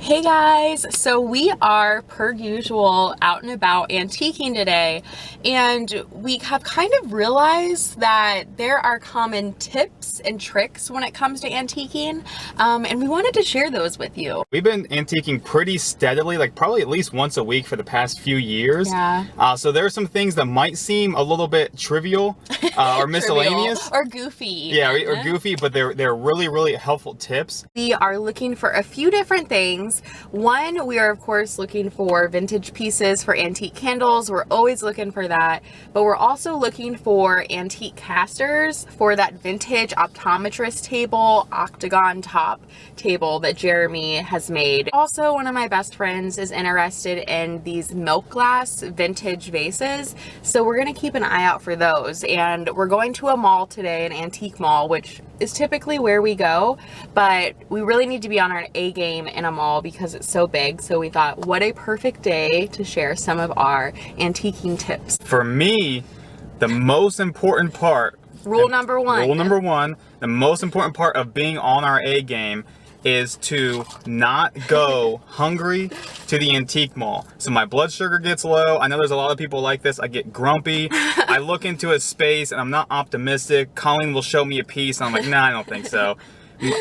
Hey guys, so we are per usual out and about antiquing today, and we have kind of realized that there are common tips and tricks when it comes to antiquing, and we wanted to share those with you. We've been antiquing pretty steadily, like probably at least once a week for the past few years. Yeah. So there are some things that might seem a little bit trivial or miscellaneous. Or goofy. Yeah, or goofy, but they're really helpful tips. We are looking for a few different things. One, we are of course looking for vintage pieces for antique candles. We're always looking for that, but we're also looking for antique casters for that vintage optometrist table, octagon top table that Jeremy has made. Also, one of my best friends is interested in these milk glass vintage vases, so we're gonna keep an eye out for those. And we're going to a mall today, an antique mall, which is typically where we go, but we really need to be on our A game in a mall because it's so big. So we thought, what a perfect day to share some of our antiquing tips. For me, the most important part, Rule number one, the most important part of being on our A game is to not go hungry to the antique mall. So my blood sugar gets low. I know there's a lot of people like this. I get grumpy. I look into a space and I'm not optimistic. Colleen will show me a piece and I'm like, nah, I don't think so.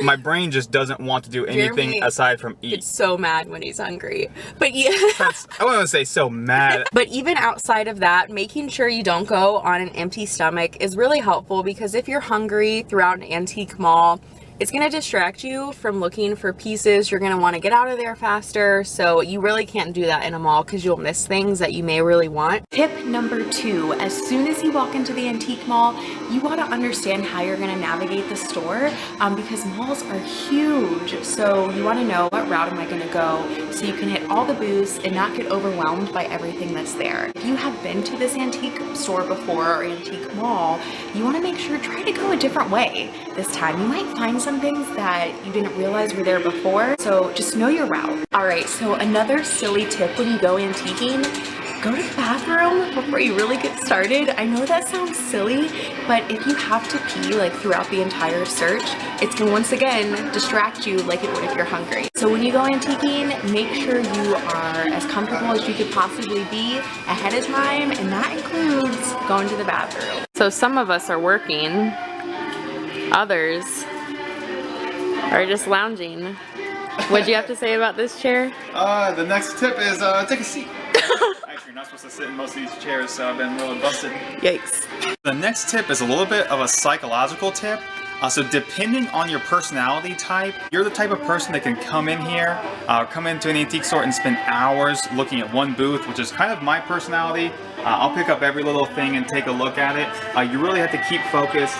My brain just doesn't want to do anything Jeremy aside from eat. It's so mad when he's hungry. But yeah. I want to say so mad. But even outside of that, making sure you don't go on an empty stomach is really helpful, because if you're hungry throughout an antique mall, it's going to distract you from looking for pieces. You're going to want to get out of there faster. So you really can't do that in a mall because you'll miss things that you may really want. Tip number 2, as soon as you walk into the antique mall, you want to understand how you're going to navigate the store, because malls are huge. So you want to know, what route am I going to go so you can hit all the booths and not get overwhelmed by everything that's there. If you have been to this antique store before or antique mall, you want to make sure, try to go a different way this time. You might find some things that you didn't realize were there before, so just know your route. All right, so another silly tip when you go antiquing, go to the bathroom before you really get started. I know that sounds silly, but if you have to pee like throughout the entire search, it's gonna once again distract you like it would if you're hungry. So when you go antiquing, make sure you are as comfortable as you could possibly be ahead of time, and that includes going to the bathroom. So some of us are working, others are just lounging. What'd you have to say about this chair? The next tip is take a seat. Actually, you're not supposed to sit in most of these chairs, so I've been really busted. Yikes. The next tip is a little bit of a psychological tip. So depending on your personality type, you're the type of person that can come in here, come into an antique store and spend hours looking at one booth, which is kind of my personality. I'll pick up every little thing and take a look at it. You really have to keep focused,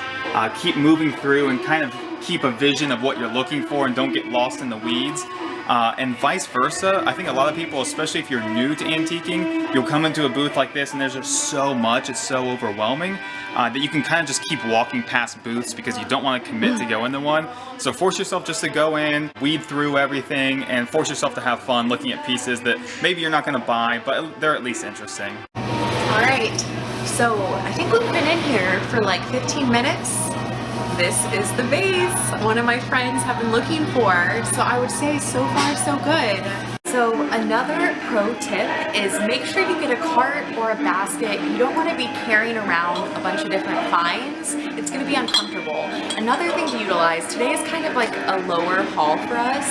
keep moving through, and kind of keep a vision of what you're looking for and don't get lost in the weeds. And vice versa. I think a lot of people, especially if you're new to antiquing, you'll come into a booth like this and there's just so much, it's so overwhelming, that you can kind of just keep walking past booths because you don't want to commit to go into one. So force yourself just to go in, weed through everything, and force yourself to have fun looking at pieces that maybe you're not going to buy, but they're at least interesting. All right, so I think we've been in here for like 15 minutes. This is the vase one of my friends have been looking for, so I would say so far so good. So another pro tip is make sure you get a cart or a basket. You don't want to be carrying around a bunch of different finds. It's going to be uncomfortable. Another thing to utilize, today is kind of like a lower haul for us,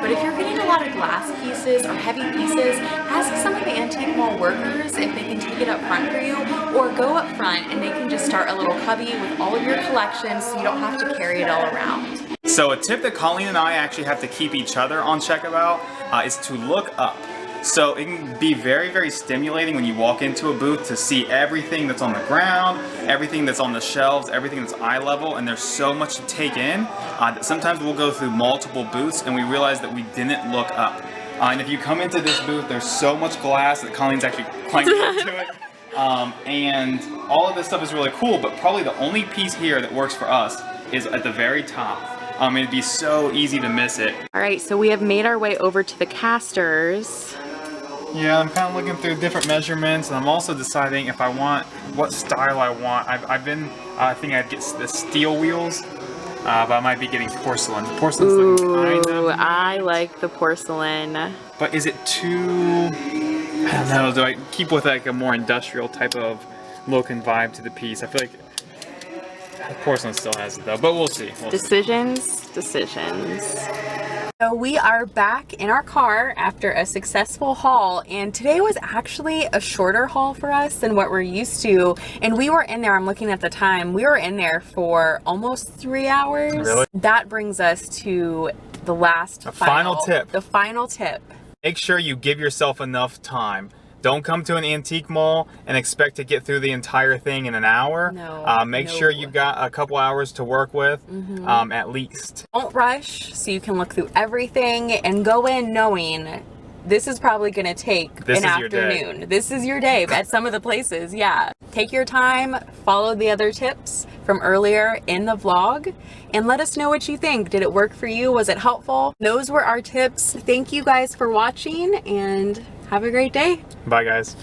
but if you're getting a lot of glass pieces or heavy pieces, ask some of the antique mall workers if they can take it up front for you, or go up front and they can just start a little cubby with all of your collections so you don't have to carry it all around. So a tip that Colleen and I actually have to keep each other on check about is to look up. So it can be very stimulating when you walk into a booth to see everything that's on the ground, everything that's on the shelves, everything that's eye level, and there's so much to take in that sometimes we'll go through multiple booths and we realize that we didn't look up. And if you come into this booth, there's so much glass that Colleen's actually climbing into it. And all of this stuff is really cool, but probably the only piece here that works for us is at the very top. It'd be so easy to miss it. All right, so we have made our way over to the casters. Yeah, I'm kind of looking through different measurements, and I'm also deciding if I want, what style I want. I think I'd get the steel wheels. but I might be getting porcelain. The porcelain's looking kind Ooh, of... I like the porcelain. But is it too... I don't know, do I keep with like a more industrial type of look and vibe to the piece? I feel like the porcelain still has it though, but we'll see. Decisions. So we are back in our car after a successful haul, and today was actually a shorter haul for us than what we're used to. And we were in there, I'm looking at the time, we were in there for almost 3 hours. Really? That brings us to the final tip. The final tip. Make sure you give yourself enough time. Don't come to an antique mall and expect to get through the entire thing in an hour. No. Make sure you've got a couple hours to work with, at least. Don't rush so you can look through everything and go in knowing this is probably going to take an afternoon. This is your day at some of the places, yeah. Take your time, follow the other tips from earlier in the vlog, and let us know what you think. Did it work for you? Was it helpful? Those were our tips. Thank you guys for watching, and have a great day. Bye, guys.